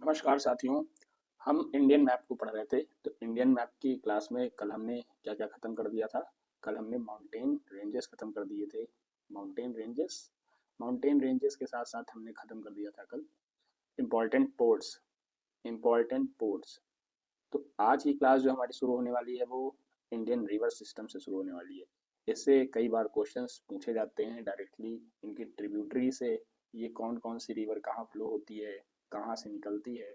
नमस्कार साथियों। हम इंडियन मैप को पढ़ रहे थे। तो इंडियन मैप की क्लास में कल हमने क्या क्या खत्म कर दिया था। कल हमने माउंटेन रेंजेस खत्म कर दिए थे। माउंटेन रेंजेस के साथ साथ हमने खत्म कर दिया था कल इम्पोर्टेंट पोर्ट्स। तो आज की क्लास जो हमारी शुरू होने वाली है वो इंडियन रिवर सिस्टम से शुरू होने वाली है। इससे कई बार क्वेश्चंस पूछे जाते हैं डायरेक्टली इनकी ट्रिब्यूटरी से। ये कौन कौन सी रिवर कहाँ फ्लो होती है, कहाँ से निकलती है।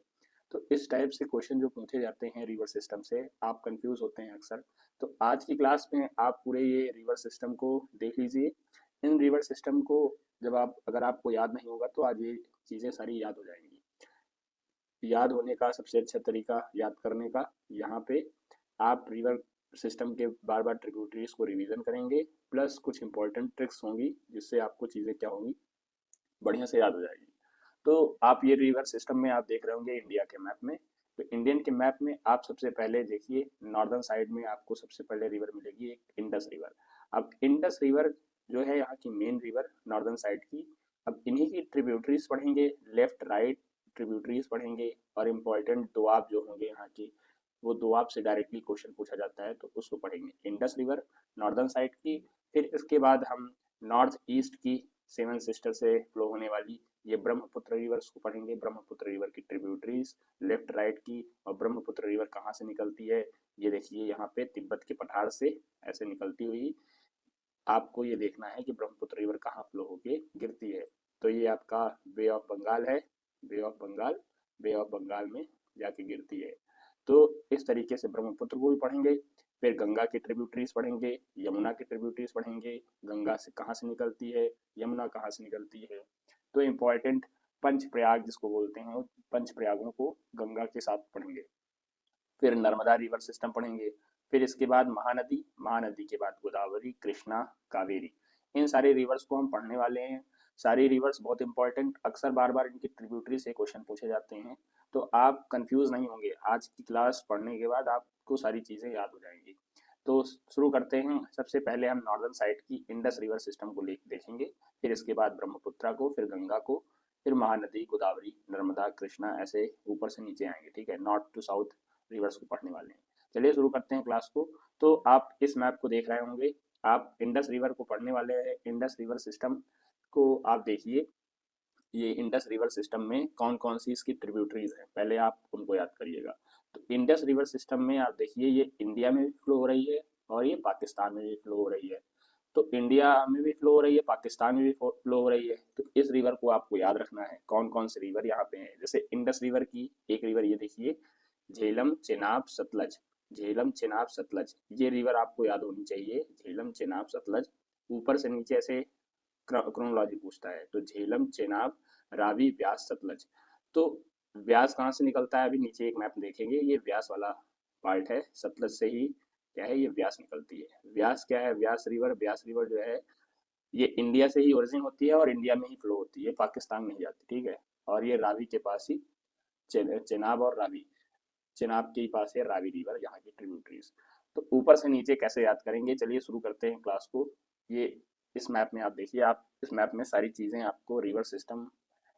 तो इस टाइप से क्वेश्चन जो पूछे जाते हैं रिवर सिस्टम से, आप कंफ्यूज होते हैं अक्सर। तो आज की क्लास में आप पूरे ये रिवर सिस्टम को देख लीजिए। इन रिवर सिस्टम को जब आप अगर आपको याद नहीं होगा तो आज ये चीज़ें सारी याद हो जाएंगी। याद होने का सबसे अच्छा तरीका याद करने का, यहाँ पे आप रिवर सिस्टम के बार बार ट्रिब्यूटरीज को रिवीजन करेंगे, प्लस कुछ इंपॉर्टेंट ट्रिक्स होंगी जिससे आपको चीज़ें क्या होंगी, बढ़िया से याद हो जाएगी। तो आप ये रिवर सिस्टम में आप देख रहे होंगे इंडिया के मैप में। तो इंडियन के मैप में आप सबसे पहले देखिए, नॉर्दर्न साइड में आपको सबसे पहले रिवर मिलेगी एक इंडस रिवर। अब इंडस रिवर जो है यहाँ की मेन रिवर नॉर्दर्न साइड की। अब इन्हीं की ट्रिब्यूटरीज पढ़ेंगे, लेफ्ट राइट ट्रिब्यूटरीज पढ़ेंगे, और इम्पोर्टेंट दोआब जो होंगे यहाँ की, वो दोआब से डायरेक्टली क्वेश्चन पूछा जाता है तो उसको पढ़ेंगे। इंडस रिवर नॉर्दर्न साइड की। फिर इसके बाद हम नॉर्थ ईस्ट की सेवन सिस्टर से फ्लो होने वाली ये ब्रह्मपुत्र रिवर्स को पढ़ेंगे। ब्रह्मपुत्र रिवर की ट्रिब्यूटरीज लेफ्ट राइट की। और ब्रह्मपुत्र रिवर कहाँ से निकलती है, ये देखिए यहाँ पे तिब्बत के पठार से ऐसे निकलती हुई आपको ये देखना है कि ब्रह्मपुत्र रिवर कहाँ फ्लो होके गिरती है। तो ये आपका बे ऑफ बंगाल है। बे ऑफ बंगाल में जाके गिरती है। तो इस तरीके से ब्रह्मपुत्र को भी पढ़ेंगे। फिर गंगा की ट्रिब्यूटरीज पढ़ेंगे, यमुना की ट्रिब्यूटरीज पढ़ेंगे। गंगा से कहाँ से निकलती है, यमुना कहाँ से निकलती है। तो इम्पॉर्टेंट पंच प्रयाग जिसको बोलते हैं, पंच प्रयागों को गंगा के साथ पढ़ेंगे। फिर नर्मदा रिवर सिस्टम पढ़ेंगे। फिर इसके बाद महानदी, महानदी के बाद गोदावरी, कृष्णा, कावेरी। इन सारे रिवर्स को हम पढ़ने वाले हैं। सारी रिवर्स बहुत इंपॉर्टेंट, अक्सर बार बार इनकी ट्रिब्यूटरी से क्वेश्चन पूछे जाते हैं। तो आप कंफ्यूज नहीं होंगे, आज की क्लास पढ़ने के बाद आपको सारी चीज़ें याद हो जाएंगी। तो शुरू करते हैं। सबसे पहले हम नॉर्दर्न साइड की इंडस रिवर सिस्टम को देखेंगे। फिर इसके बाद ब्रह्मपुत्रा को, फिर गंगा को, फिर महानदी, गोदावरी, नर्मदा, कृष्णा, ऐसे ऊपर से नीचे आएंगे। ठीक है, नॉर्थ टू साउथ रिवर्स को पढ़ने वाले हैं। चलिए शुरू करते हैं क्लास को। तो आप इस मैप को देख रहे होंगे, आप इंडस रिवर को पढ़ने वाले हैं। इंडस रिवर सिस्टम को आप देखिए, ये इंडस रिवर सिस्टम में कौन कौन सी इसकी ट्रिब्यूटरीज हैं, पहले आप उनको याद करिएगा। तो इंडस रिवर सिस्टम में आप देखिए, ये इंडिया में भी फ्लो हो रही है और ये पाकिस्तान में भी फ्लो हो रही है। तो इंडिया में भी फ्लो हो रही है, पाकिस्तान में भी फ्लो हो रही है। तो इस रिवर को आपको याद रखना है कौन कौन से रिवर यहाँ पे हैं। जैसे इंडस रिवर की एक रिवर ये देखिए, झेलम, चेनाब, सतलज। झेलम, चेनाब, सतलज, ये रिवर आपको याद होनी चाहिए। झेलम, चेनाब, सतलज। ऊपर से नीचे ऐसे क्रोनोलॉजी पूछता है तो झेलम, चेनाब, रावी, व्यास, सतलज। तो व्यास कहाँ से निकलता है, अभी नीचे एक मैप देखेंगे, ये व्यास वाला पार्ट है। सतलज से ही क्या है, ये व्यास निकलती है। व्यास क्या है, व्यास रिवर जो है ये इंडिया से ही ओरिजिन होती है और इंडिया में ही फ्लो होती है, पाकिस्तान नहीं जाती। ठीक है। और ये रावी के पास ही, चेनाब और रावी, चेनाब के पास है रावी रिवर, यहाँ की ट्रिब्यूटरीज। तो ऊपर से नीचे कैसे याद करेंगे, चलिए शुरू करते हैं क्लास को। ये इस मैप में आप देखिए, आप इस मैप में सारी चीज़ें आपको river system,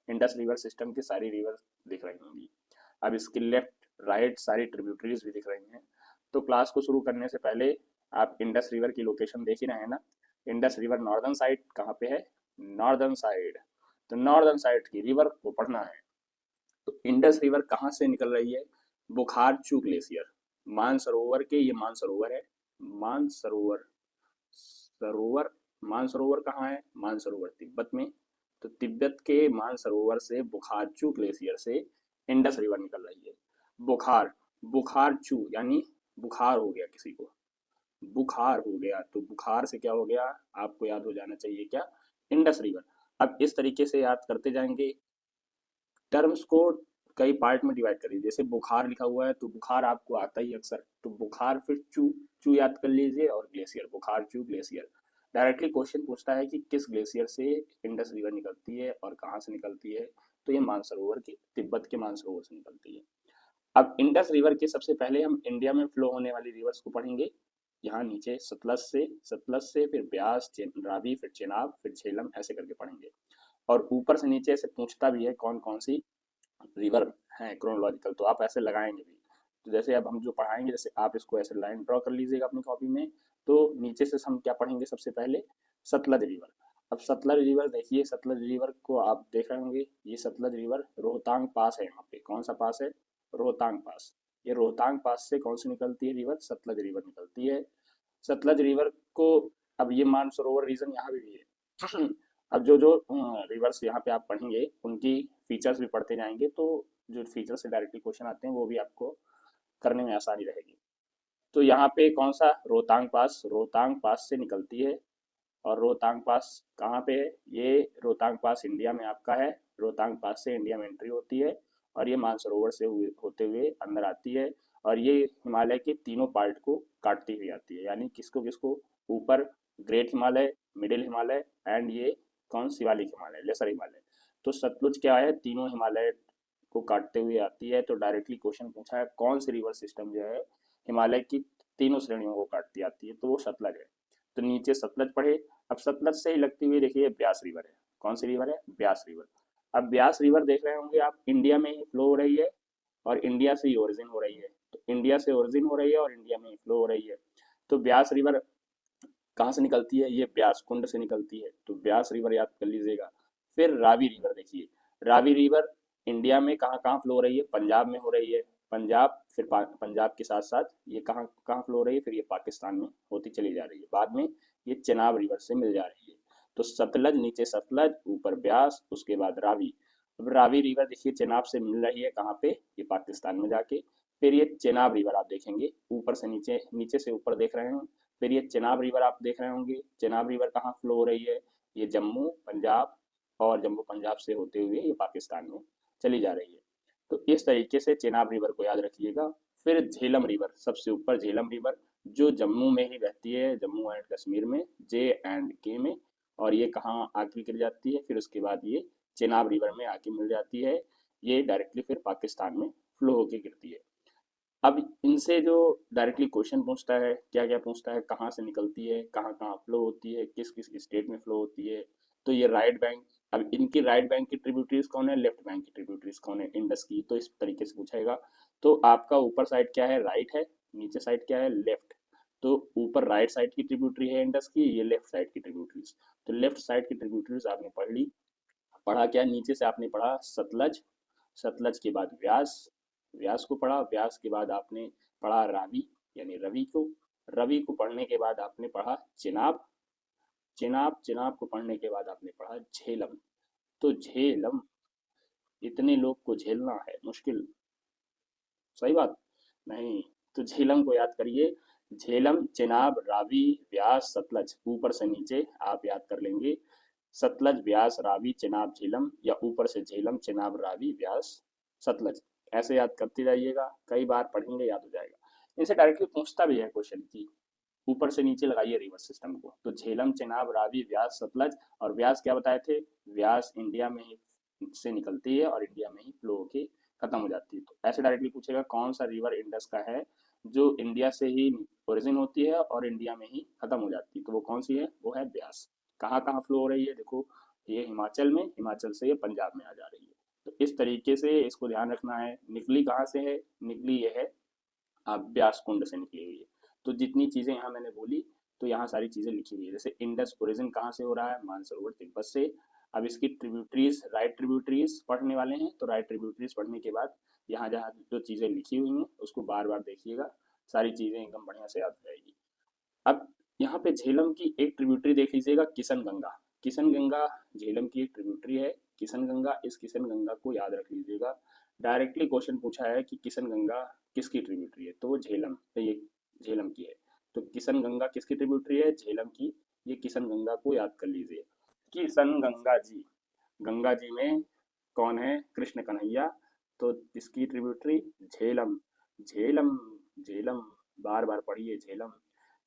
Indus river system की सारी रिवर दिख रही होंगी। अब इसकी लेफ्ट राइट सारी ट्रिब्यूटरीज भी दिख रही हैं। तो क्लास को शुरू करने से पहले आप इंडस रिवर की लोकेशन देख ही रहे हैं ना। इंडस रिवर नॉर्दर्न साइड कहाँ पे है, नॉर्दर्न साइड। तो नॉर्दर्न साइड की रिवर को पढ़ना है। तो इंडस रिवर कहाँ से निकल रही है, बुखारचू ग्लेशियर, मानसरोवर के, ये मानसरोवर है। मानसरोवर, सरोवर, मानसरोवर कहाँ है, मानसरोवर तिब्बत में। तो तिब्बत के मानसरोवर से बुखारचू ग्लेशियर से इंडस रिवर निकल रही है। बुखार, बुखारचू यानी बुखार हो गया किसी को, बुखार हो गया, तो बुखार से क्या हो गया, आपको याद हो जाना चाहिए क्या, इंडस रिवर। अब इस तरीके से याद करते जाएंगे। टर्म्स को कई पार्ट में डिवाइड करिए। जैसे बुखार लिखा हुआ है तो बुखार आपको आता ही अक्सर, तो बुखार फिर चू, चू याद कर लीजिए, और ग्लेशियर, बुखार चू ग्लेशियर। डायरेक्टली क्वेश्चन पूछता है कि किस ग्लेशियर से इंडस रिवर निकलती है और कहाँ से निकलती है। तो ये मानसरोवर की, तिब्बत के मानसरोवर से निकलती है। अब इंडस रिवर के सबसे पहले हम इंडिया में फ्लो होने वाली रिवर्स को पढ़ेंगे। यहाँ नीचे सतलज से फिर ब्यास, रावी, फिर चेनाब, फिर झेलम, ऐसे करके पढ़ेंगे। और ऊपर से नीचे से पूछता भी है कौन कौन सी रिवर हैं क्रोनोलॉजिकल, तो आप ऐसे लगाएंगे भी। तो जैसे अब हम जो पढ़ाएंगे, जैसे आप इसको ऐसे लाइन ड्रॉ कर लीजिएगा अपनी कॉपी में। तो नीचे से हम क्या पढ़ेंगे, सबसे पहले सतलज रिवर। अब सतलज रिवर देखिए, सतलज रिवर को आप देख रहे होंगे, ये सतलज रिवर रोहतांग पास है। यहाँ पे कौन सा पास है, रोहतांग पास। ये रोहतांग पास से कौन सी निकलती है रिवर, सतलज रिवर निकलती है। सतलज रिवर को, अब ये मानसरोवर रीजन यहाँ भी है। अब जो जो रिवर्स यहाँ पे आप पढ़ेंगे उनकी फीचर्स भी पढ़ते जाएंगे, तो जो फीचर से डायरेक्टली क्वेश्चन आते हैं वो भी आपको करने में आसानी रहेगी। तो यहाँ पे कौन सा, रोहतांग पास से निकलती है। और रोहतांग पास कहाँ पे है, ये रोहतांग पास इंडिया में आपका है। रोहतांग पास से इंडिया में एंट्री होती है और ये मानसरोवर से होते हुए अंदर आती है। और ये हिमालय के तीनों पार्ट को काटती हुई आती है, यानी किसको किसको, ऊपर great Himalaya, middle Himalaya and ये कौन, शिवालिक हिमालय, लेसर हिमालय। तो सतलुज क्या है, तीनों हिमालय को काटते हुए आती है। तो डायरेक्टली क्वेश्चन पूछा है कौन सी रिवर सिस्टम जो है हिमालय की तीनों श्रेणियों को काटती आती है, तो वो सतलज है। तो नीचे सतलज पढ़े। अब सतलज से ही लगती हुई देखिए ब्यास रिवर है। कौन सी रिवर है, ब्यास रिवर। अब ब्यास रिवर देख रहे होंगे आप, इंडिया में ही फ्लो हो रही है और इंडिया से ही ओरिजिन हो रही है। तो इंडिया से ओरिजिन हो रही है और इंडिया में ही फ्लो हो रही है। तो ब्यास रिवर कहाँ से निकलती है, ये ब्यास कुंड से निकलती है। तो ब्यास रिवर याद कर लीजिएगा। फिर रावी रिवर देखिए, रावी रिवर इंडिया में कहाँ कहाँ फ्लो हो रही है, पंजाब में हो रही है। पंजाब, फिर पंजाब के साथ साथ ये कहाँ कहाँ फ्लो हो रही है, फिर ये पाकिस्तान में होती चली जा रही है। बाद में ये चेनाब रिवर से मिल जा रही है। तो सतलज, नीचे सतलज, ऊपर ब्यास, उसके बाद रावी। अब रावी रिवर देखिए चेनाब से मिल रही है कहाँ पे, ये पाकिस्तान में जाके। फिर ये चेनाब रिवर आप देखेंगे, ऊपर से नीचे, नीचे से ऊपर देख रहे हैं। फिर ये चेनाब रिवर आप देख रहे होंगे, चेनाब रिवर कहाँ फ्लो हो रही है, ये जम्मू पंजाब, और जम्मू पंजाब से होते हुए ये पाकिस्तान में चली जा रही है। तो इस तरीके से चेनाब रिवर को याद रखिएगा। फिर झेलम रिवर, सबसे ऊपर झेलम रिवर, जो जम्मू में ही बहती है, जम्मू एंड कश्मीर में, J&K में। और ये कहाँ आके गिर जाती है, फिर उसके बाद ये चेनाब रिवर में आके मिल जाती है। ये डायरेक्टली फिर पाकिस्तान में फ्लो होके गिरती है। अब इनसे जो डायरेक्टली क्वेश्चन पूछता है, क्या क्या पूछता है, कहाँ से निकलती है, कहाँ कहाँ फ्लो होती है, किस किस स्टेट में फ्लो होती है। तो ये राइट बैंक, अब इनकी राइट बैंक की ट्रिब्यूटरीज कौन है, लेफ्ट बैंक की ट्रिब्यूटरीज कौन है, इंडस की। तो इस तरीके से पूछेगा। तो आपका ऊपर साइड क्या है, राइट है, नीचे साइड क्या है, लेफ्ट। तो ऊपर राइट साइड की ट्रिब्यूटरी है इंडस की, ये लेफ्ट साइड की ट्रिब्यूटरीज। तो लेफ्ट साइड की ट्रिब्यूटरीज आपने पढ़ ली। पढ़ा क्या, नीचे से आपने पढ़ा सतलज, सतलज के बाद व्यास, व्यास को पढ़ा। व्यास के बाद आपने पढ़ा रावी, यानी रवि को। रवि को पढ़ने के बाद आपने पढ़ा चेनाब, चेनाब को पढ़ने के बाद आपने पढ़ा झेलम। तो झेलम, इतने लोग को झेलना है मुश्किल, सही बात नहीं। तो झेलम को याद करिए, झेलम, चेनाब, रावी, व्यास, सतलज, ऊपर से नीचे आप याद कर लेंगे। सतलज, व्यास, रावी, चेनाब, झेलम, या ऊपर से झेलम, चेनाब, रावी, व्यास, सतलज। ऐसे याद करते जाइएगा, कई बार पढ़ेंगे याद हो जाएगा। इनसे डायरेक्टली पूछता भी है क्वेश्चन की, ऊपर से नीचे लगाइए रिवर सिस्टम को। तो झेलम, चेनाब, रावी, व्यास, सतलज। और व्यास क्या बताए थे, व्यास इंडिया में ही से निकलती है और इंडिया में ही फ्लो होके खत्म हो जाती है। तो ऐसे डायरेक्टली पूछेगा कौन सा रिवर इंडस का है जो इंडिया से ही ओरिजिन होती है और इंडिया में ही खत्म हो जाती है, तो वो कौन सी है, वो है ब्यास। कहाँ कहाँ फ्लो हो रही है, देखो ये हिमाचल में, हिमाचल से ये पंजाब में आ जा रही है। तो इस तरीके से इसको ध्यान रखना है। निकली कहाँ से है, निकली ये है ब्यास कुंड से निकली हुई है। तो जितनी चीजें यहाँ मैंने बोली, तो यहाँ सारी चीजें लिखी हुई है। जैसे इंडस ओरिजिन कहाँ से हो रहा है, मानसरोवर तिब्बत से। अब इसकी ट्रिब्यूटरीज, राइट ट्रिब्यूटरीज पढ़ने वाले हैं, तो राइट ट्रिब्यूटरीज पढ़ने के बाद यहाँ जहाँ जो चीजें लिखी हुई हैं उसको बार बार देखिएगा, सारी चीजें एकदम बढ़िया से याद हो जाएगी। अब यहाँ पे झेलम की एक ट्रिब्यूटरी देख लीजिएगा, किशन गंगा। किशन गंगा झेलम की एक ट्रिब्यूटरी है, किशन गंगा। इस किशन गंगा को याद रख लीजिएगा। डायरेक्टली क्वेश्चन पूछा है कि किशन गंगा किसकी ट्रिब्यूटरी है, तो वो झेलम, तो ये झेलम की है। तो किशन गंगा किसकी ट्रिब्यूटरी है, झेलम की। ये किशन गंगा को याद कर लीजिए। किशन गंगा जी, गंगा जी में कौन है, कृष्ण कन्हैया। तो इसकी ट्रिब्यूटरी झेलम, झेलम, झेलम, बार बार पढ़िए झेलम।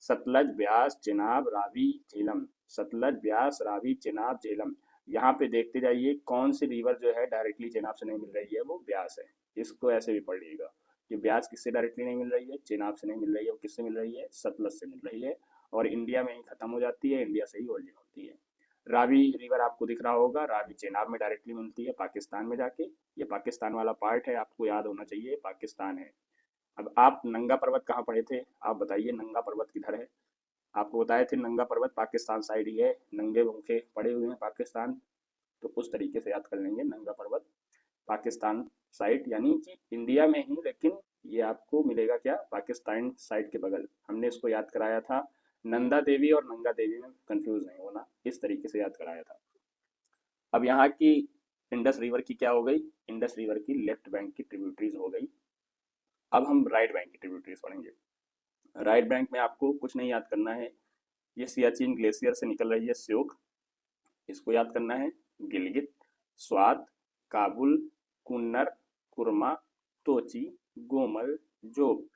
सतलज, ब्यास, चेनाब, रावी, झेलम। सतलज, ब्यास, रावी, चेनाब, झेलम। यहाँ पे देखते जाइए कौन सी रिवर जो है डायरेक्टली चेनाब से नहीं मिल रही है, वो ब्यास है। इसको ऐसे भी पढ़ लीजिएगा कि ब्यास किससे डायरेक्टली नहीं मिल रही है, चेनाब से नहीं मिल रही है, वो किससे मिल रही है, सतलज से मिल रही है। और इंडिया में ही खत्म हो जाती है, इंडिया से ही ओरिजिन होती है। रावी रिवर आपको दिख रहा होगा, रावी चेनाब में डायरेक्टली मिलती है पाकिस्तान में जाके। ये पाकिस्तान वाला पार्ट है, आपको याद होना चाहिए पाकिस्तान है। अब आप नंगा पर्वत कहाँ पढ़े थे, आप बताइए नंगा पर्वत किधर है। आपको बताए थे नंगा पर्वत पाकिस्तान साइड ही है, नंगे पंखे पड़े हुए हैं पाकिस्तान। तो उस तरीके से याद कर लेंगे, नंगा पर्वत पाकिस्तान साइड यानी कि इंडिया में ही, लेकिन ये आपको मिलेगा क्या, पाकिस्तान साइड के बगल। हमने इसको याद कराया था, नंदा देवी और नंगा देवी में कंफ्यूज नहीं होना, इस तरीके से याद कराया था। अब यहाँ की इंडस रिवर की क्या हो गई, इंडस रिवर की लेफ्ट बैंक की ट्रिब्यूटरीज हो गई। अब हम राइट बैंक की ट्रिब्यूटरीज पढ़ेंगे। राइट बैंक में आपको कुछ नहीं याद करना है, ये सियाचिन ग्लेशियर से निकल रही है श्योक, इसको याद करना है। गिलगित, स्वात, काबुल, कुन्नर, कुरमा, तोची, गोमल, जोग।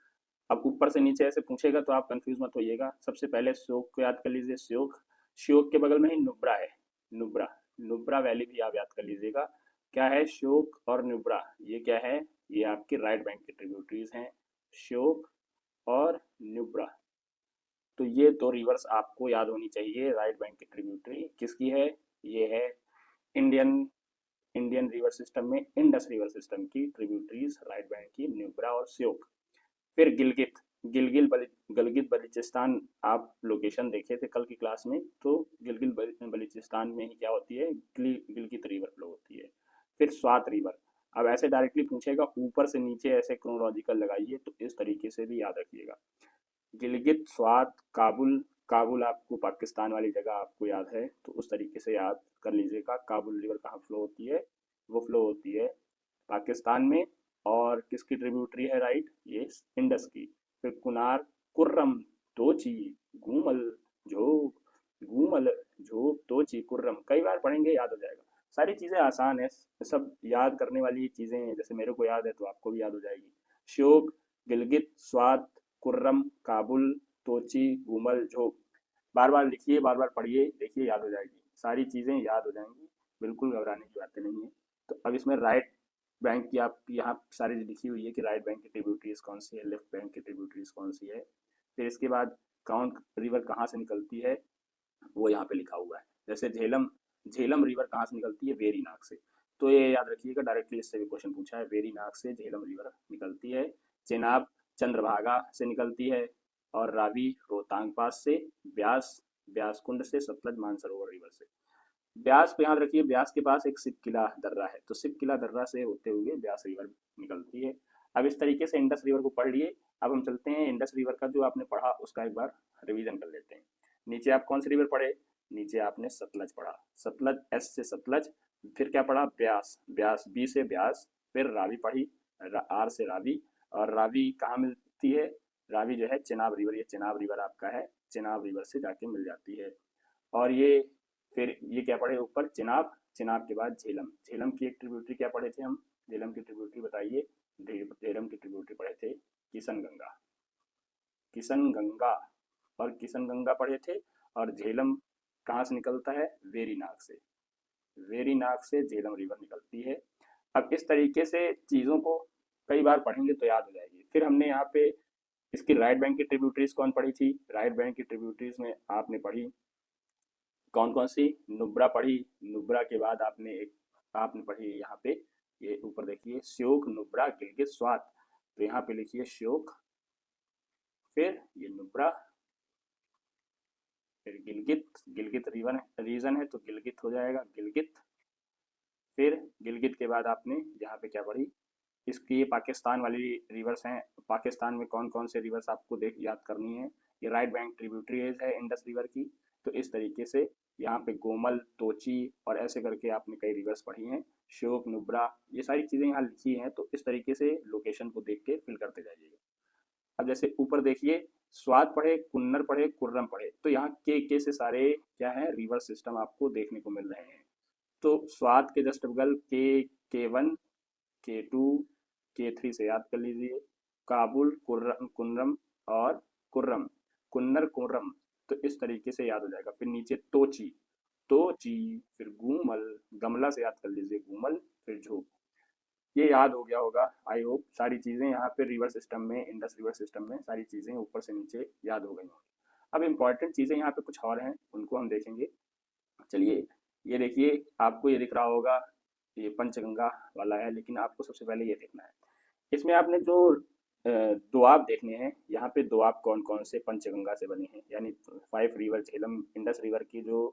अब ऊपर से नीचे ऐसे पूछेगा तो आप कंफ्यूज मत होइएगा। सबसे पहले श्योक को याद कर लीजिए, श्योक। श्योक के बगल में ही नुब्रा है, नुब्रा, नुब्रा वैली भी आप याद कर लीजिएगा। क्या है, श्योक और नुब्रा, ये क्या है, ये आपके राइट बैंक की ट्रिब्यूटरीज हैं, श्योक और नुब्रा। तो ये दो रिवर्स आपको याद होनी चाहिए। राइट बैंक की ट्रिब्यूटरी किसकी है, ये है इंडियन इंडियन रिवर सिस्टम में इंडस रिवर सिस्टम की ट्रिब्यूटरीज राइट बैंक की, न्यूब्रा और श्योक। फिर गिलगित, गिलगित बलूचिस्तान, आप लोकेशन देखे थे कल की क्लास में, तो गिलगित बलूचिस्तान में ही क्या होती है, गिलगित रिवर फ्लो होती है। फिर स्वात रिवर। अब ऐसे डायरेक्टली पूछेगा ऊपर से नीचे ऐसे क्रोनोलॉजिकल लगाइए, तो इस तरीके से भी याद रखिएगा। गिलगित, स्वात, काबुल। काबुल आपको पाकिस्तान वाली जगह आपको याद है, तो उस तरीके से याद कर लीजिएगा। काबुल रिवर कहाँ फ्लो होती है, वो फ्लो होती है पाकिस्तान में। और किसकी ट्रिब्यूटरी है, राइट, ये इंडस की। फिर कुनार, कुर्रम, तोची, घूमल, झोंक, घूमल, झोंक, तोची, कुर्रम, कई बार पढ़ेंगे याद हो जाएगा। सारी चीज़ें आसान है, सब याद करने वाली चीज़ें हैं, जैसे मेरे को याद है तो आपको भी याद हो जाएगी। श्योक, गिलगित, स्वात, कुर्रम, काबुल, तोची, गुमल, झोंक। बार बार लिखिए, बार बार पढ़िए, देखिए याद हो जाएगी, सारी चीज़ें याद हो जाएंगी, बिल्कुल घबराने की बातें नहीं है। तो अब इसमें राइट बैंक की आप यहाँ सारी लिखी हुई है कि राइट बैंक की ट्रिब्यूटरीज कौन सी है, लेफ्ट बैंक की ट्रिब्यूटरीज कौन सी है। फिर इसके बाद कौन रिवर कहाँ से निकलती है, वो यहाँ पे लिखा हुआ है। जैसे झेलम, झेलम रिवर कहाँ से निकलती है, वेरीनाग से। तो ये याद रखिएगा, डायरेक्टली इससे भी क्वेश्चन पूछा है, वेरीनाग से झेलम रिवर निकलती है। चेनाब चंद्रभागा से निकलती है। और रावी रोहतांग पास से। ब्यास, ब्यास कुंड से। सतलज मानसरोवर रिवर से। ब्यास पे याद रखिए, ब्यास के पास एक सिपकिला दर्रा है, तो सिपकिला दर्रा से होते हुए ब्यास रिवर निकलती है। अब इस तरीके से इंडस रिवर को पढ़ लिए। अब हम चलते हैं इंडस रिवर का जो आपने पढ़ा उसका एक बार रिवीजन कर लेते हैं। नीचे आप कौन सी रिवर पढ़े, नीचे आपने सतलज पढ़ा, सतलज, एस से सतलज। फिर क्या पढ़ा, ब्यास, ब्यास बी से ब्यास। फिर रावी पढ़ी, आर से रावी। और रावी कहाँ मिलती है, रावी जो है चेनाब रिवर, ये चेनाब रिवर आपका है, चेनाब रिवर से जाके मिल जाती है। और ये फिर ये क्या पढ़े ऊपर, चिनाब, चिनाब के बाद झेलम, झेलम की एक ट्रिब्यूटरी क्या पढ़े थे हम, झेलम की ट्रिब्यूटरी बताइए। झेलम की ट्रिब्यूटरी पढ़े थे किशन गंगा, किशन गंगा, और किशन गंगा पढ़े थे। और झेलम कहाँ से निकलता है, वेरीनाग से, वेरीनाग से झेलम रिवर निकलती है। अब इस तरीके से चीज़ों को कई बार पढ़ेंगे तो याद हो जाएगी। फिर हमने यहाँ पे इसकी राइट बैंक की ट्रिब्यूटरीज कौन पढ़ी थी, राइट बैंक की ट्रिब्यूटरीज में आपने पढ़ी कौन कौन सी, नुब्रा पढ़ी। नुब्रा के बाद आपने पढ़ी यहाँ पे, ये ऊपर देखिए, श्योक, नुब्रा, गिलगित, स्वात। तो यहाँ पे लिखिए श्योक, फिर ये नुब्रा, फिर गिलगित, गिलगित रीजन है तो गिलगित हो जाएगा, गिलगित। फिर गिलगित के बाद आपने यहाँ पे क्या पढ़ी, इसकी ये पाकिस्तान वाली रिवर्स हैं। पाकिस्तान में कौन कौन से रिवर्स आपको देख याद करनी है, ये राइट बैंक ट्रिब्यूटरीज है इंडस रिवर की। तो इस तरीके से यहाँ पे गोमल, तोची और ऐसे करके आपने कई रिवर्स पढ़ी हैं, श्योक, नुब्रा, ये सारी चीज़ें यहाँ लिखी हैं। तो इस तरीके से लोकेशन को देख के फिल करते जाइएगा। अब जैसे ऊपर देखिए, स्वाद पढ़े, कुन्नर पढ़े, कुर्रम पढ़े, तो यहाँ के से सारे क्या है, रिवर सिस्टम आपको देखने को मिल रहे हैं। तो स्वाद के जस्ट बगल के 1, के 2, के 3 से याद कर लीजिए। काबुल, कुर्रम, कुन्नरम और कुर्रम, कुन्नर, कुर्रम। तो इस तरीके से याद हो जाएगा। फिर नीचे तोची, तोची, फिर गूमल, गमला से याद कर लीजिए, गूमल, फिर झोंक। ये याद हो गया होगा, आई होप सारी चीज़ें यहाँ पे रिवर सिस्टम में, इंडस रिवर सिस्टम में सारी चीज़ें ऊपर से नीचे याद हो गई होंगी। अब इम्पॉर्टेंट चीज़ें यहाँ पे कुछ और हैं, उनको हम देखेंगे। चलिए, ये देखिए, आपको ये दिख रहा होगा, ये पंचगंगा वाला है, लेकिन आपको सबसे पहले ये देखना है। इसमें आपने जो दोआब देखने हैं, यहाँ पे दोआब कौन कौन से पंचगंगा से बने हैं, यानी 5 रिवर, झेलम, इंडस रिवर की जो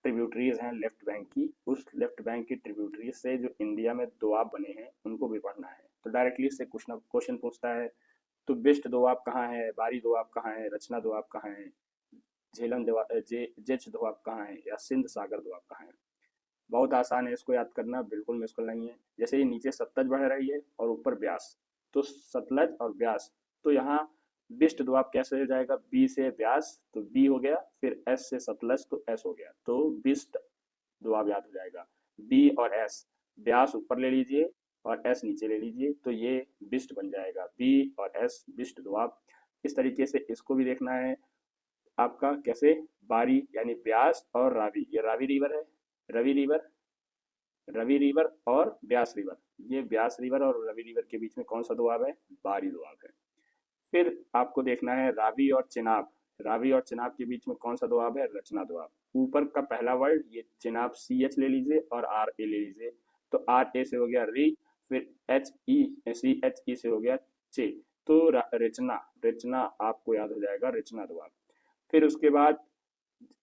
ट्रिब्यूटरीज हैं लेफ्ट बैंक की, उस लेफ्ट बैंक की ट्रिब्यूटरीज से जो इंडिया में दोआब बने हैं उनको भी पढ़ना है। तो डायरेक्टली इससे क्वेश्चन पूछता है, तो बिस्ट दोआब कहाँ है, बारी दोआब कहाँ है, रचना दोआब कहाँ है, झेलम दोआब, जेच दोआब कहाँ है, या सिंध सागर दोआब कहाँ है। बहुत आसान है इसको याद करना, बिल्कुल मुश्किल नहीं है। जैसे ये नीचे सतलज बढ़ रही है और ऊपर ब्यास, तो सतलज और ब्यास, तो यहाँ बिस्ट दोआब कैसे हो जाएगा, बी से ब्यास तो बी हो गया, फिर एस से सतलज तो एस हो गया, तो बिस्ट दोआब याद हो जाएगा। बी और एस, ब्यास ऊपर ले लीजिए और एस नीचे ले लीजिए, तो ये बिस्ट बन जाएगा, बी और एस बिस्ट दोआब। इस तरीके से इसको भी देखना है आपका, कैसे, बारी यानी ब्यास और रावी, ये रावी रिवर है, रवि रिवर, रवि रिवर और ब्यास रिवर, ये ब्यास रिवर और रवि रिवर के बीच में कौन सा दोआब है, बारी दोआब है। फिर आपको देखना है रावी और चिनाब, रावी और चिनाब के बीच में कौन सा दोआब है, रचना दोआब। ऊपर का पहला वर्ड ये चिनाब सी एच ले लीजिए और आर ए ले लीजिए, तो आर ए से हो गया री, फिर H E, C H E से हो गया चे, तो रचना, रचना आपको याद हो जाएगा, रचना दोआब। फिर उसके बाद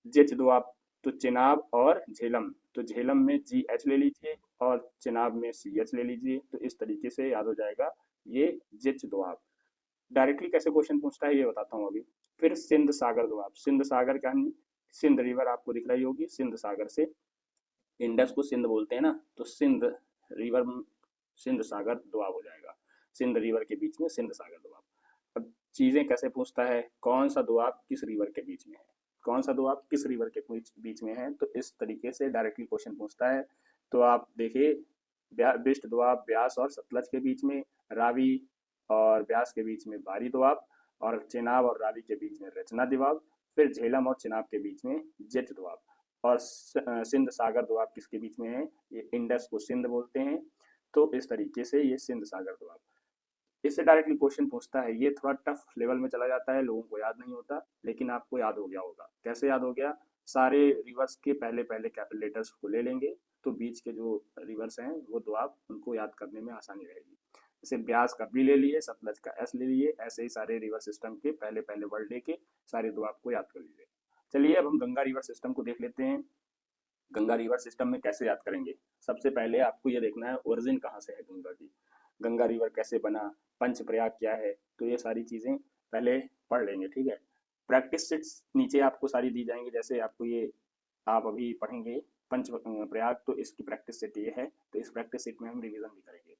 जिच दोआब, तो चिनाब और झेलम, तो झेलम में जी एच ले लीजिए और चिनाब में सी एच ले लीजिए, तो इस तरीके से याद हो जाएगा ये जिच दोआब। डायरेक्टली कैसे क्वेश्चन पूछता है ये बताता हूँ अभी। फिर सिंध सागर दोआब, सिंध सागर का नहीं, सिंध रिवर आपको दिख रही होगी, सिंध सागर से, इंडस को सिंध बोलते हैं ना, तो सिंध रिवर, सिंध सागर दोआब हो जाएगा, सिंध रिवर के बीच में सिंध सागर दोआब। अब चीजें कैसे पूछता है, कौन सा दोआब किस रिवर के बीच में है, कौन सा दोआब किस रिवर के बीच में है, तो इस तरीके से डायरेक्टली क्वेश्चन पूछता है। तो आप देखिए, बिस्ट दोआब ब्यास और सतलज के बीच में, रावी और ब्यास के बीच में बारी दोआब, और चेनाब और रावी के बीच में रचना दोआब, फिर झेलम और चिनाब के बीच में जेठ दोआब, और सिंध सागर दोआब किसके बीच में है, ये इंडस को सिंध बोलते हैं, तो इस तरीके से ये सिंध सागर दोआब। इससे डायरेक्टली क्वेश्चन पूछता है, ये थोड़ा टफ लेवल में चला जाता है, लोगों को याद नहीं होता, लेकिन आपको याद हो गया होगा। कैसे याद हो गया, सारे रिवर्स के पहले पहले कैपिटल लेटर्स को ले लेंगे, तो बीच के जो रिवर्स हैं वो दोआब उनको याद करने में आसानी रहेगी। जैसे ब्यास का बी ले लिए, सतलज का एस ले लिए, ऐसे ही सारे रिवर सिस्टम के पहले पहले वर्ड लेके सारे दोआब को याद कर लीजिए। चलिए अब हम गंगा रिवर सिस्टम को देख लेते हैं। गंगा रिवर सिस्टम में कैसे याद करेंगे, सबसे पहले आपको ये देखना है ओरिजिन कहाँ से है गंगा की, गंगा रिवर कैसे बना, पंच प्रयाग क्या है, तो ये सारी चीज़ें पहले पढ़ लेंगे, ठीक है। प्रैक्टिस सेट्स नीचे आपको सारी दी जाएंगी, जैसे आपको ये, आप अभी पढ़ेंगे पंच प्रयाग, तो इसकी प्रैक्टिस सेट ये है, तो इस प्रैक्टिस सेट में हम रिवीजन भी करेंगे।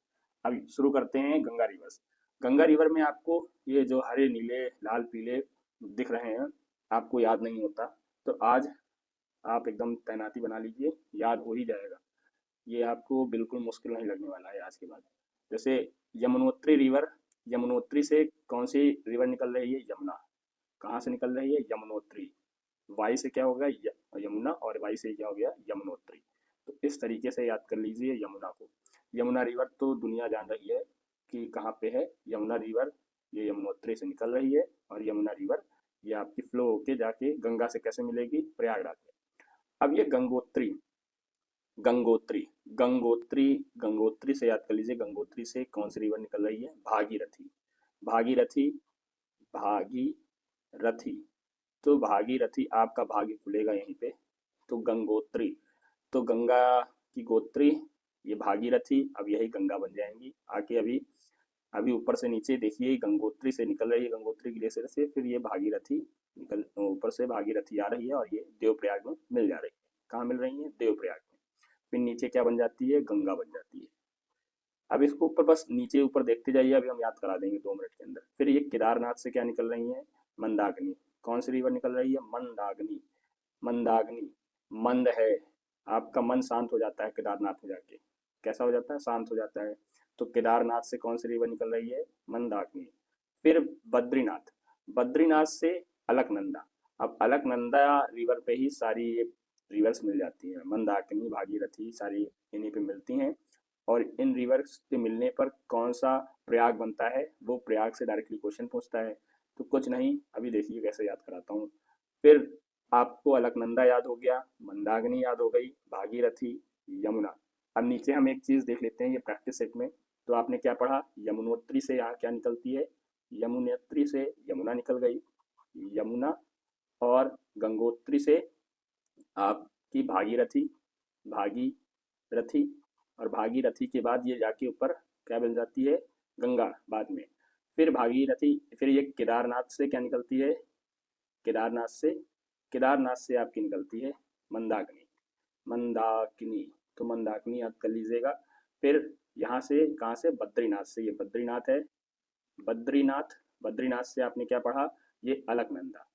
अभी शुरू करते हैं गंगा रिवर्स। गंगा रिवर में आपको ये जो हरे नीले लाल पीले दिख रहे हैं, आपको याद नहीं होता, तो आज आप एकदम तैनाती बना लीजिए, याद हो ही जाएगा, ये आपको बिल्कुल मुश्किल नहीं लगने वाला है आज के बाद। जैसे यमुनोत्री रिवर, यमुनोत्री से कौन सी रिवर निकल रही है, यमुना, कहाँ से निकल रही है, यमुनोत्री, वाई से क्या हो गया, यमुना, और वाई से क्या हो गया, यमुनोत्री। तो इस तरीके से याद कर लीजिए यमुना को। यमुना रिवर तो दुनिया जान रही है कि कहाँ पे है, यमुना रिवर ये यमुनोत्री से निकल रही है, और यमुना रिवर ये आपकी फ्लो होके जाके गंगा से कैसे मिलेगी, प्रयागराज में। अब ये गंगोत्री, गंगोत्री, गंगोत्री, गंगोत्री से याद कर लीजिए, गंगोत्री से कौन सी रिवर निकल रही है, भागीरथी, भागीरथी, भागीरथी, तो भागीरथी आपका भाग्य खुलेगा यहीं पे, तो गंगोत्री, तो गंगा की गोत्री ये भागीरथी, अब यही गंगा बन जाएंगी आके। अभी अभी ऊपर से नीचे देखिए, गंगोत्री से निकल रही है, गंगोत्री ग्लेशियर से, फिर ये भागीरथी निकल, ऊपर से भागीरथी आ रही है और ये देवप्रयाग में मिल जा रही है। कहाँ मिल रही है, देवप्रयाग में। फिर नीचे क्या बन जाती है, गंगा बन जाती है। अब इसको ऊपर बस नीचे ऊपर देखते जाइए, अभी हम याद करा देंगे 2 मिनट के अंदर। फिर ये केदारनाथ से क्या निकल रही है, मंदाकिनी, कौन सी रिवर निकल रही है, मंदाकिनी, मंदाकिनी, मंद है, आपका मन शांत हो जाता है केदारनाथ में जाके, कैसा हो जाता है, शांत हो जाता है। तो केदारनाथ से कौन सी रिवर निकल रही है, मंदाकिनी। फिर बद्रीनाथ, बद्रीनाथ से अलकनंदा, अब अलकनंदा रिवर पे ही सारी ये रिवर्स मिल जाती हैं, मंदाकिनी भागीरथी सारी इन्हीं पे मिलती हैं, और इन रिवर्स के मिलने पर कौन सा प्रयाग बनता है, वो प्रयाग से डायरेक्टली क्वेश्चन पूछता है। तो कुछ नहीं, अभी देखिए कैसे याद कराता हूँ। फिर आपको अलकनंदा याद हो गया, मंदाकिनी याद हो गई, भागीरथी, यमुना। अब नीचे हम एक चीज देख लेते हैं ये प्रैक्टिस सेट में। तो आपने क्या पढ़ा, यमुनोत्री से यहाँ क्या निकलती है, यमुनोत्री से यमुना निकल गई, यमुना, और गंगोत्री से आपकी भागीरथी, भागीरथी, और भागीरथी के बाद ये जाके ऊपर क्या बन जाती है, गंगा बाद में। फिर भागीरथी, फिर ये केदारनाथ से क्या निकलती है, केदारनाथ से, केदारनाथ से आपकी निकलती है मंदाकिनी, मंदाकिनी। तो मंदाकिनी याद कर लीजिएगा। फिर यहाँ से कहाँ से, बद्रीनाथ से, ये बद्रीनाथ है, बद्रीनाथ, बद्रीनाथ से आपने क्या पढ़ा, ये अलकनंदा,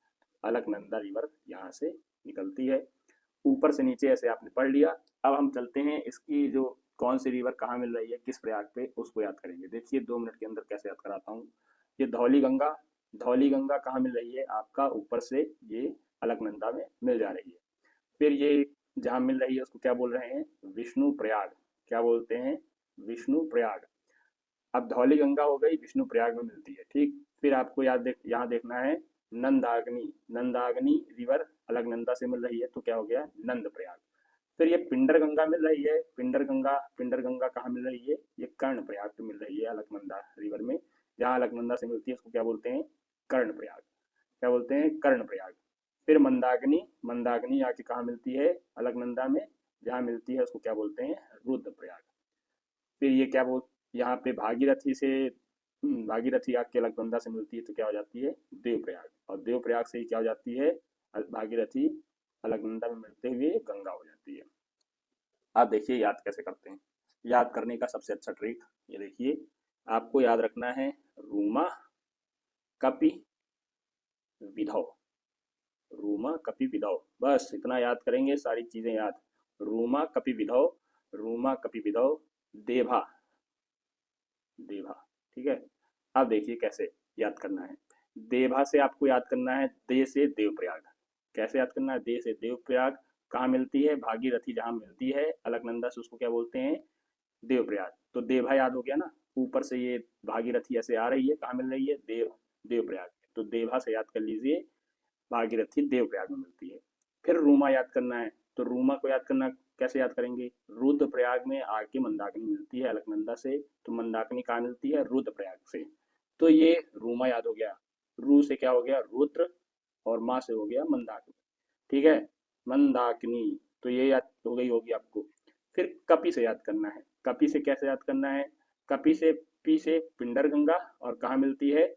अलकनंदा रिवर यहाँ से निकलती है। ऊपर से नीचे ऐसे आपने पढ़ लिया। अब हम चलते हैं इसकी जो कौन सी रिवर कहाँ मिल रही है, किस प्रयाग पे, उसको याद करेंगे। देखिए 2 मिनट के अंदर कैसे याद कराता हूँ। ये धौली गंगा, धौली गंगा कहाँ मिल रही है आपका, ऊपर से ये अलकनंदा में मिल जा रही है। फिर ये जहाँ मिल रही है उसको क्या बोल रहे हैं, विष्णु प्रयाग, क्या बोलते हैं, विष्णु प्रयाग। अब धौली गंगा हो गई, विष्णु प्रयाग में मिलती है, ठीक। फिर आपको यहाँ देखना है नंदाग्नि, नंदाग्नि रिवर अलकनंदा से मिल रही है, तो क्या हो गया, नंद प्रयाग। फिर ये पिंडर गंगा मिल रही है, पिंडर गंगा, पिंडर गंगा कहाँ मिल रही है, ये कर्ण प्रयाग पे मिल रही है अलकनंदा रिवर में। जहाँ अलकनंदा से मिलती है उसको क्या बोलते हैं, कर्ण प्रयाग, क्या बोलते हैं, कर्ण प्रयाग। फिर मंदाकिनी, मंदाकिनी आके कहाँ मिलती है, अलकनंदा में, जहाँ मिलती है उसको क्या बोलते हैं, रुद्र प्रयाग। फिर ये क्या बोल, यहाँ पे भागीरथी से, भागीरथी आके अलकनंदा से मिलती है तो क्या हो जाती है, देवप्रयाग, और देवप्रयाग से ही क्या हो जाती है, भागीरथी अलकनंदा में मिलते हुए गंगा हो जाती है। आप देखिए याद कैसे करते हैं। याद करने का सबसे अच्छा ट्रिक ये देखिए, आपको याद रखना है रूमा, कपि, विधौ, रूमा कपि विधौ, बस इतना याद करेंगे, सारी चीजें याद। रूमा कपि विधौ, रूमा कपि विधौ, देभा, देभा, ठीक है। अब देखिए कैसे याद करना है। देभा से आपको याद करना है दे से देवप्रयाग। कैसे याद करना है, दे से देवप्रयाग कहाँ मिलती है, भागीरथी जहाँ मिलती है अलकनंदा से, उसको क्या बोलते हैं, देवप्रयाग। तो देभा याद हो गया ना, ऊपर से ये भागीरथी ऐसे आ रही है, कहाँ मिल रही है, देवप्रयाग। तो देभा से याद कर लीजिए, भागीरथी देवप्रयाग में मिलती है। फिर रूमा याद करना है, तो रूमा को याद करना, कैसे याद करेंगे, रुद्रप्रयाग में आके मंदाकिनी मिलती है अलकनंदा से, तो मंदाकिनी कहाँ मिलती है, रुद्रप्रयाग से। तो ये रूमा याद हो गया। रू से क्या हो गया, रुद्र, और माँ से हो गया मंदाकिनी, ठीक है, मंदाकिनी। तो ये याद हो गई होगी आपको। फिर कपि से याद करना है, कपि से कैसे याद करना है, कपि से, पी से पिंडर गंगा, और कहाँ मिलती है,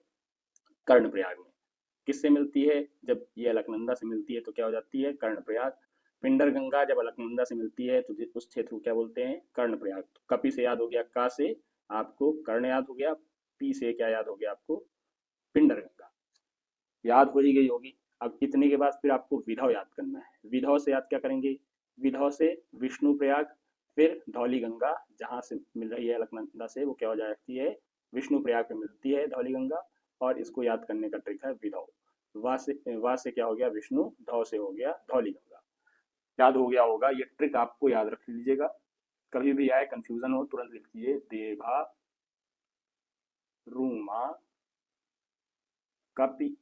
कर्णप्रयाग में। किससे मिलती है, जब ये अलकनंदा से मिलती है तो क्या हो जाती है, कर्णप्रयाग। पिंडर गंगा जब अलकनंदा से मिलती है तो उस क्षेत्र को क्या बोलते हैं, कर्णप्रयाग। तो कपि से याद हो गया, का से आपको कर्ण याद हो गया, पी से क्या याद हो गया आपको, पिंडर गंगा याद हो ही गई होगी। अब इतने के बाद फिर आपको विधौ याद करना है। विधौ से याद क्या करेंगे, विधौ से विष्णु प्रयाग, फिर धौली गंगा जहाँ से मिल रही है अलकनंदा से, वो क्या हो जाती है, विष्णु प्रयाग पे मिलती है धौली गंगा। और इसको याद करने का ट्रिक है विधौ। वा से क्या हो गया, विष्णु, धौ से हो गया धौली गंगा। याद हो गया होगा, ये ट्रिक आपको याद रख लीजिएगा, कभी भी आए कंफ्यूजन हो तुरंत लिखिए, देभा, रूमा, कपि,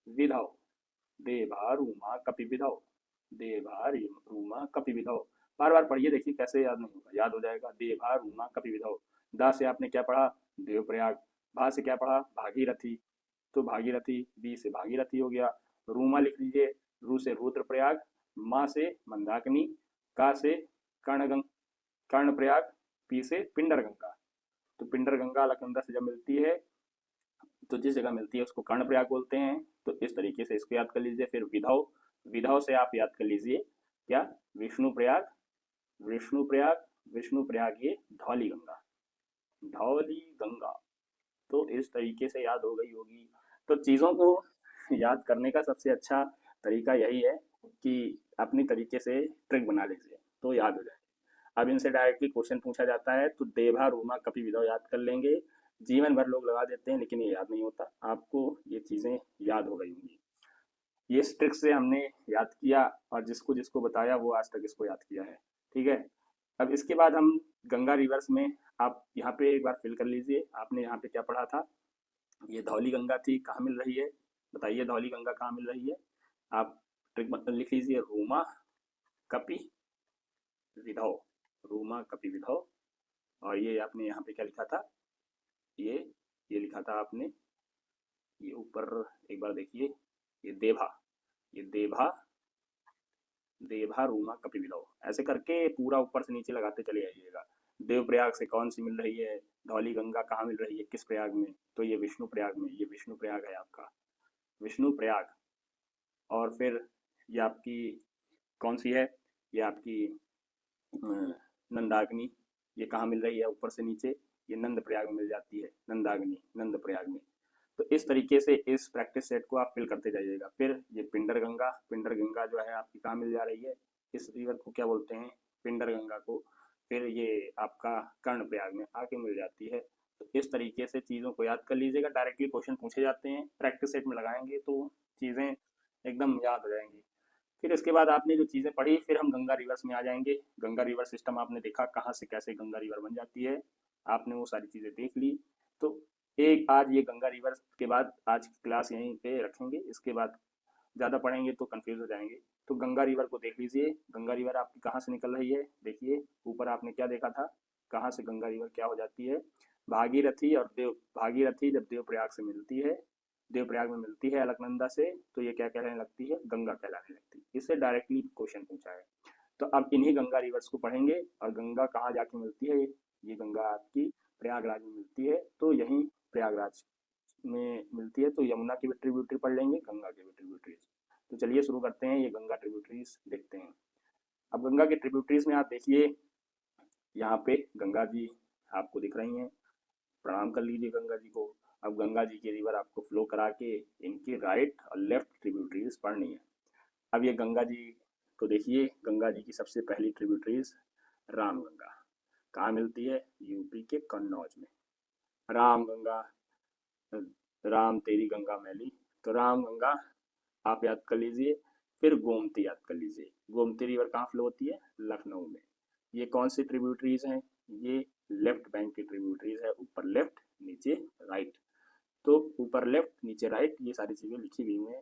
विधौ, देभा रूमा कपि विधौ, देभा रूमा कपि विधौ। बार बार पढ़िए, देखिए कैसे याद नहीं होगा, याद हो जाएगा। देभा रूमा कपि विधौ। दा से आपने क्या पढ़ा, देवप्रयाग। भा से क्या पढ़ा, भागीरथी, तो भागीरथी, बी से भागीरथी हो गया। रूमा लिख लीजिए, रू से रुद्रप्रयाग, माँ से मंदाकिनी, का से कर्णगंग, कर्णप्रयाग, पी से पिंडर गंगा। तो पिंडर गंगा अलकनंदा से जब मिलती है तो जिस जगह मिलती है उसको कर्णप्रयाग बोलते हैं। तो इस तरीके से इसको याद कर लीजिए। फिर विधौ, विधौ से आप याद कर लीजिए क्या, विष्णु प्रयाग, विष्णु प्रयाग, विष्णु प्रयाग ये धौली गंगा, धौली गंगा। तो इस तरीके से याद हो गई होगी। तो चीज़ों को याद करने का सबसे अच्छा तरीका यही है कि अपनी तरीके से ट्रिक बना लीजिए तो याद हो जाए। अब इनसे डायरेक्टली क्वेश्चन पूछा जाता है तो देभा रूमा कपि विधौ याद कर लेंगे। जीवन भर लोग लगा देते हैं लेकिन ये याद नहीं होता। आपको ये चीज़ें याद हो गई होंगी। ये ट्रिक से हमने याद किया और जिसको जिसको बताया वो आज तक इसको याद किया है, ठीक है। अब इसके बाद हम गंगा रिवर्स में, आप यहाँ पे एक बार फिल कर लीजिए, आपने यहाँ पे क्या पढ़ा था, ये धौली गंगा थी, कहाँ मिल रही है, बताइए धौली गंगा कहाँ मिल रही है, आप ट्रिक लिख लीजिए, रूमा कपि विधौ, रूमा कपि विधौ। और ये आपने यहाँ पे क्या लिखा था, ये ये लिखा था आपने, ये ऊपर एक बार देखिए, ये देभा, ये देभा, देभा रूमा कपि विधौ, ऐसे करके पूरा ऊपर से नीचे लगाते चले आइएगा। देवप्रयाग से कौन सी मिल रही है, धौली गंगा कहाँ मिल रही है, किस प्रयाग में, तो ये विष्णु प्रयाग में, ये विष्णु प्रयाग है आपका, विष्णु प्रयाग। और फिर ये आपकी कौन सी है, ये आपकी नंदाग्नि, ये कहाँ मिल रही है ऊपर से नीचे, ये नंद प्रयाग में मिल जाती है, नंदाग्नि नंद प्रयाग में। तो इस तरीके से इस प्रैक्टिस सेट को आप फिल करते जाइएगा। फिर ये पिंडर गंगा, पिंडर गंगा जो है आपकी कहाँ मिल जा रही है, इस रिवर को क्या बोलते हैं, पिंडर गंगा को। फिर ये आपका कर्ण प्रयाग में आके मिल जाती है। तो इस तरीके से चीज़ों को याद कर लीजिएगा, डायरेक्टली क्वेश्चन पूछे जाते हैं, प्रैक्टिस सेट में लगाएंगे तो चीज़ें एकदम याद हो जाएंगी। फिर इसके बाद आपने जो चीज़ें पढ़ी, फिर हम गंगा रिवर्स में आ जाएंगे। गंगा रिवर सिस्टम आपने देखा कहाँ से कैसे गंगा रिवर बन जाती है, आपने वो सारी चीज़ें देख ली। तो एक आज ये गंगा रिवर के बाद आज की क्लास यहीं पे रखेंगे, इसके बाद ज़्यादा पढ़ेंगे तो कंफ्यूज हो जाएंगे। तो गंगा रिवर को देख लीजिए, गंगा रिवर आपकी कहाँ से निकल रही है, देखिए ऊपर आपने क्या देखा था, कहाँ से गंगा रिवर क्या हो जाती है, भागीरथी और देव, भागीरथी जब देवप्रयाग से मिलती है, देवप्रयाग में मिलती है अलकनंदा से, तो ये क्या कहलाने लगती है, गंगा कहलाने लगती है। इससे डायरेक्टली क्वेश्चन पूछा है। तो अब इन्हीं गंगा रिवर्स को पढ़ेंगे। और गंगा कहाँ जाके मिलती है, ये गंगा आपकी प्रयागराज में मिलती है, तो यहीं प्रयागराज में मिलती है। तो यमुना की भी ट्रिब्यूटरी पढ़ लेंगे, गंगा की भी ट्रिब्यूटरीज। तो चलिए शुरू करते हैं, ये गंगा ट्रिब्यूटरीज देखते हैं। अब गंगा के ट्रिब्यूटरीज में आप देखिए, यहाँ पे गंगा जी आपको दिख रही हैं, प्रणाम कर लीजिए गंगा जी को। अब गंगा जी की रिवर आपको फ्लो करा के इनकी राइट और लेफ्ट ट्रिब्यूटरीज पढ़नी है। अब ये गंगा जी को देखिए, गंगा जी की सबसे पहली ट्रिब्यूटरीज राम गंगा, कहाँ मिलती है, यूपी के कन्नौज में। राम गंगा, राम तेरी गंगा मैली, तो राम गंगा आप याद कर लीजिए। फिर गोमती याद कर लीजिए, गोमती रिवर कहाँ फ्लो होती है, लखनऊ में। ये कौन सी ट्रिब्यूटरीज हैं, ये लेफ्ट बैंक की ट्रिब्यूटरीज है, ऊपर लेफ्ट नीचे राइट। तो ऊपर लेफ्ट नीचे राइट ये सारी चीज़ें लिखी हुई हैं।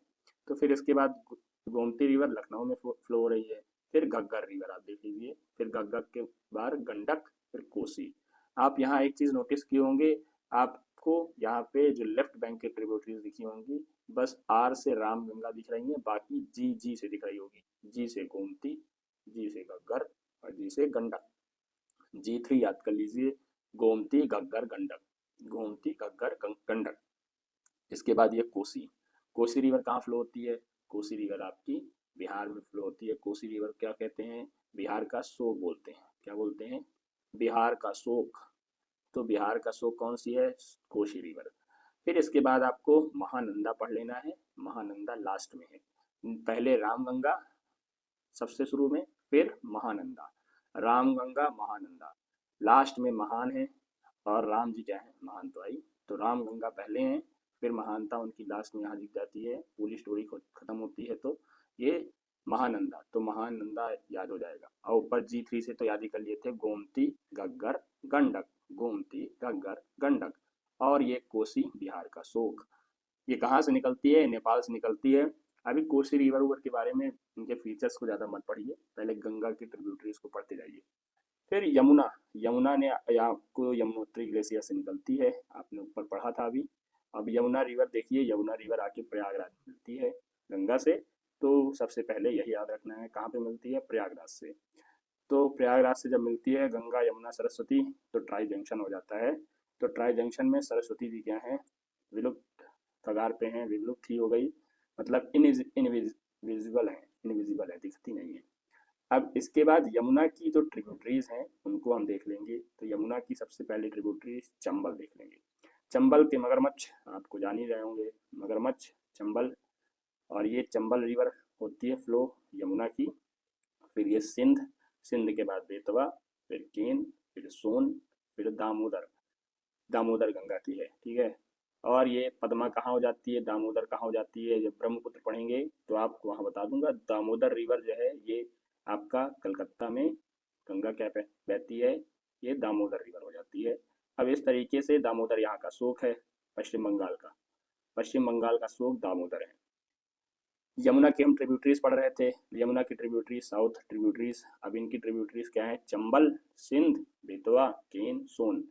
तो फिर इसके बाद गोमती रिवर लखनऊ में फ्लो हो रही है। फिर घग्गर रिवर आप देख लीजिए, फिर घग्गर के बाद गंडक, फिर कोसी। आप यहाँ एक चीज़ नोटिस किए होंगे, आपको यहाँ पे जो लेफ्ट बैंक की ट्रिब्यूटरीज दिखी होंगी, बस आर से राम गंगा दिख रही है, बाकी जी जी से दिख रही होगी, जी से गोमती, जी से घग्गर और जी से गंडक। जी3 याद कर लीजिए, गोमती घग्गर गंडक, गोमती घग्गर गंडक। इसके बाद ये कोसी, कोसी रिवर कहाँ फ्लो होती है, कोसी रिवर आपकी बिहार में फ्लो होती है। कोसी रिवर क्या कहते हैं, बिहार का शोक बोलते हैं, क्या बोलते हैं, बिहार का शोक। तो बिहार का शोक कौन सी है, कोसी रिवर। फिर इसके बाद आपको महानंदा पढ़ लेना है, महानंदा लास्ट में है। पहले रामगंगा सबसे शुरू में, फिर महानंदा, रामगंगा महानंदा, लास्ट में महान है। और राम जी क्या है, महान तो आई। तो राम गंगा पहले हैं, फिर महानता उनकी लास्ट में यहाँ दिख जाती है, पूरी स्टोरी खत्म होती है। तो ये महानंदा, तो महानंदा याद हो जाएगा। और ऊपर जी3 से तो याद ही कर लिए थे, गोमती घग्गर गंडक, गोमती घग्गर गंडक। और ये कोसी बिहार का शोक, ये कहाँ से निकलती है, नेपाल से निकलती है। अभी कोसी रिवर उवर के बारे में, इनके फीचर्स को ज़्यादा मत पढ़िए, पहले गंगा की ट्रिब्यूटरीज को पढ़ते जाइए। फिर यमुना, यमुना ने आपको यमुनोत्री ग्लेशियर से निकलती है, आपने ऊपर पढ़ा था अभी। अब यमुना रिवर देखिए, यमुना रिवर आके प्रयागराज में मिलती है गंगा से। तो सबसे पहले यही याद रखना है, कहाँ पे मिलती है, प्रयागराज से। तो प्रयागराज से जब मिलती है गंगा यमुना सरस्वती, तो ट्राई जंक्शन हो जाता है। तो ट्राई जंक्शन में सरस्वती जी क्या है, विलुप्त कगार पे हैं, विलुप्त ही हो गई, मतलब इनविजिबल है, इनविजिबल है, दिखती नहीं है। अब इसके बाद यमुना की जो ट्रिब्यूटरीज हैं उनको हम देख लेंगे। तो यमुना की सबसे पहली ट्रिब्यूटरी चंबल देख लेंगे। चंबल के मगरमच्छ आपको जान ही रहे होंगे, मगरमच्छ चंबल। और ये चंबल रिवर होती है फ्लो यमुना की। फिर ये सिंध, सिंध के बाद बेतवा, फिर केन, फिर सोन, फिर दामोदर, दामोदर गंगा की है, ठीक है। और ये पद्मा कहाँ हो जाती है, दामोदर कहाँ हो जाती है, जब ब्रह्मपुत्र पढ़ेंगे तो आपको वहाँ बता दूंगा। दामोदर रिवर जो है ये आपका कलकत्ता में गंगा क्या बहती है, ये दामोदर रिवर हो जाती है। अब इस तरीके से दामोदर यहाँ का शोक है, पश्चिम बंगाल का, पश्चिम बंगाल का शोक दामोदर है। यमुना की हम ट्रिब्यूटरीज पढ़ रहे थे, यमुना की ट्रिब्यूटरीज, साउथ ट्रिब्यूटरीज। अब इनकी ट्रिब्यूटरीज क्या है? चंबल, सिंध, बेतवा, केन, सोन।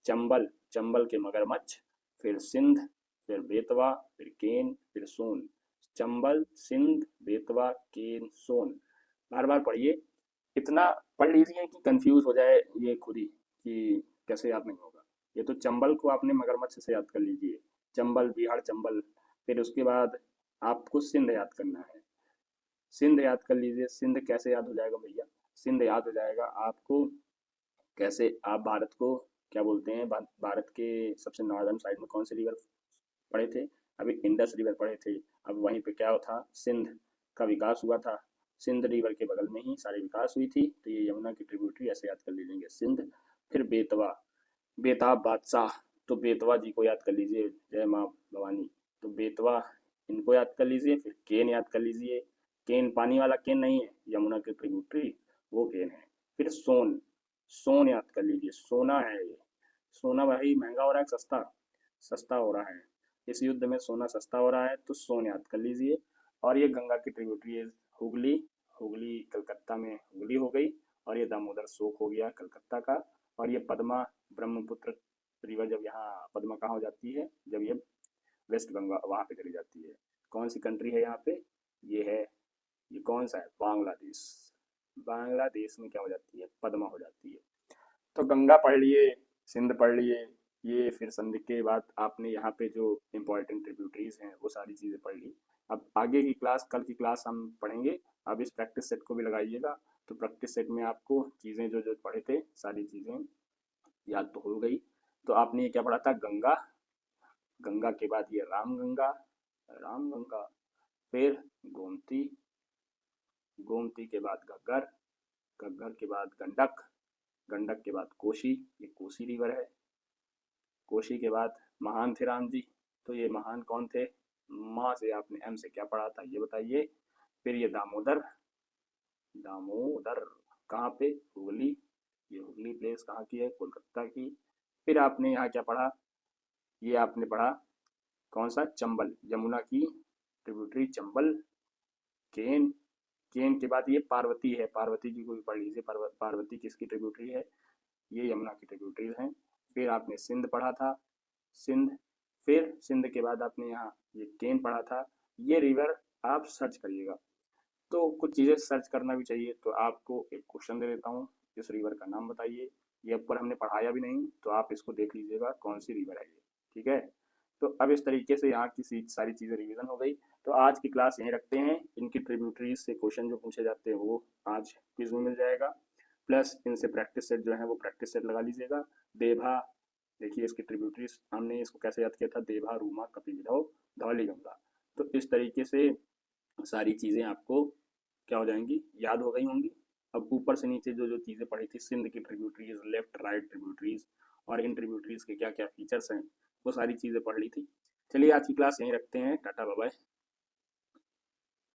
चंबल, चंबल के मगरमच्छ, फिर सिंध, फिर बेतवा, फिर केन, फिर सोन। चंबल, सिंध, बेतवा, केन, सोन। बार बार पढ़िए, इतना पढ़ लीजिए कि कंफ्यूज हो जाए ये खुद ही कि कैसे याद नहीं होगा। ये तो चंबल को आपने मगरमच्छ से याद कर लीजिए, चंबल, बिहार चंबल। फिर उसके बाद आपको सिंध याद करना है, सिंध याद कर लीजिए। सिंध कैसे याद हो जाएगा भैया? सिंध याद हो जाएगा आपको कैसे? आप भारत को क्या बोलते हैं? भारत के सबसे नॉर्दर्न साइड में कौन सी रिवर पढ़े थे? अभी इंडस रिवर पढ़े थे। अब वहीं पे क्या था? सिंध का विकास हुआ था, सिंध रिवर के बगल में ही सारी विकास हुई थी। तो ये यमुना की ट्रिब्यूटरी ऐसे याद कर लीजिए, सिंध। फिर बेतवा, बेताब बादशाह, तो बेतवा जी को याद कर लीजिए, जय माँ भवानी। तो बेतवा, इनको याद कर लीजिए। फिर केन याद कर लीजिए, केन पानी वाला केन नहीं है, यमुना की ट्रिब्यूटरी वो केन है। फिर सोन, सोन याद कर लीजिए, सोना है ये। सोना भाई महंगा हो रहा है सस्ता? सस्ता हो रहा है, इस युद्ध में सोना सस्ता हो रहा है, तो सोन याद कर लीजिए। और ये गंगा की ट्रिब्यूटरी है हुगली, हुगली कलकत्ता में हुगली हो गई। और ये दामोदर शोक हो गया कलकत्ता का। और ये पद्मा, ब्रह्मपुत्र रिवर, जब यहाँ पद्मा कहाँ हो जाती है? जब ये वेस्ट बंगाल वहाँ पे चली जाती है। कौन सी कंट्री है यहाँ पे? ये है, ये कौन सा है? बांग्लादेश। बांग्लादेश में क्या हो जाती है? पद्मा हो जाती है। तो गंगा पढ़ लिए, सिंध पढ़ लिए, ये फिर संधि के बाद आपने यहाँ पे जो इम्पोर्टेंट ट्रिब्यूटरीज हैं वो सारी चीज़ें पढ़ ली। अब आगे की क्लास, कल की क्लास हम पढ़ेंगे। अब इस प्रैक्टिस सेट को भी लगाइएगा। तो प्रैक्टिस सेट में आपको चीज़ें जो जो पढ़े थे सारी चीज़ें याद तो हो गई। तो आपने ये क्या पढ़ा था? गंगा, गंगा के बाद ये राम गंगा, राम गंगा। फिर गोमती, गोमती के बाद घग्गर, घग्गर के बाद गंडक, गंडक के बाद कोसी, ये कोसी रिवर है। कोशी के बाद महान थे राम जी। तो ये महान कौन थे? माँ से आपने एम से क्या पढ़ा था ये बताइए। फिर ये दामोदर, दामोदर कहाँ पे? हुगली। ये हुगली प्लेस कहाँ की है? कोलकाता की। फिर आपने यहाँ क्या पढ़ा? ये आपने पढ़ा कौन सा? चंबल, यमुना की ट्रिब्यूटरी चंबल, केन। केन के बाद ये पार्वती है, पार्वती जी को भी पढ़ लीजिए। पार्वती किसकी ट्रिब्यूटरी है? ये यमुना की ट्रिब्यूटरीज हैं। फिर आपने सिंध पढ़ा था, सिंध। फिर सिंध के बाद आपने यहाँ ये केन पढ़ा था। ये रिवर आप सर्च करिएगा, तो कुछ चीज़ें सर्च करना भी चाहिए। तो आपको एक क्वेश्चन दे देता हूँ, इस रिवर का नाम बताइए। ये ऊपर हमने पढ़ाया भी नहीं, तो आप इसको देख लीजिएगा कौन सी रिवर है ये। ठीक है? तो अब इस तरीके से यहाँ की सारी चीज़ें रिवीजन हो गई। तो आज की क्लास यहीं रखते हैं। इनकी ट्रिब्यूटरीज से क्वेश्चन जो पूछे जाते हैं वो आज क्विज में मिल जाएगा। प्लस इनसे प्रैक्टिस सेट जो है वो प्रैक्टिस सेट लगा लीजिएगा। देभा, देखिए इसकी ट्रिब्यूटरीज हमने इसको कैसे याद किया था? देभा, रूमा, कपिलधव, धौली गंगा। तो इस तरीके से सारी चीज़ें आपको क्या हो जाएंगी? याद हो गई होंगी। अब ऊपर से नीचे जो जो चीज़ें पढ़ी थी, सिंध की ट्रिब्यूटरीज, लेफ्ट राइट ट्रिब्यूटरीज, और इन ट्रिब्यूटरीज के क्या क्या फीचर्स हैं, वो सारी चीज़ें पढ़ ली थी। चलिए आज की क्लास यहीं रखते हैं। Tata bye bye.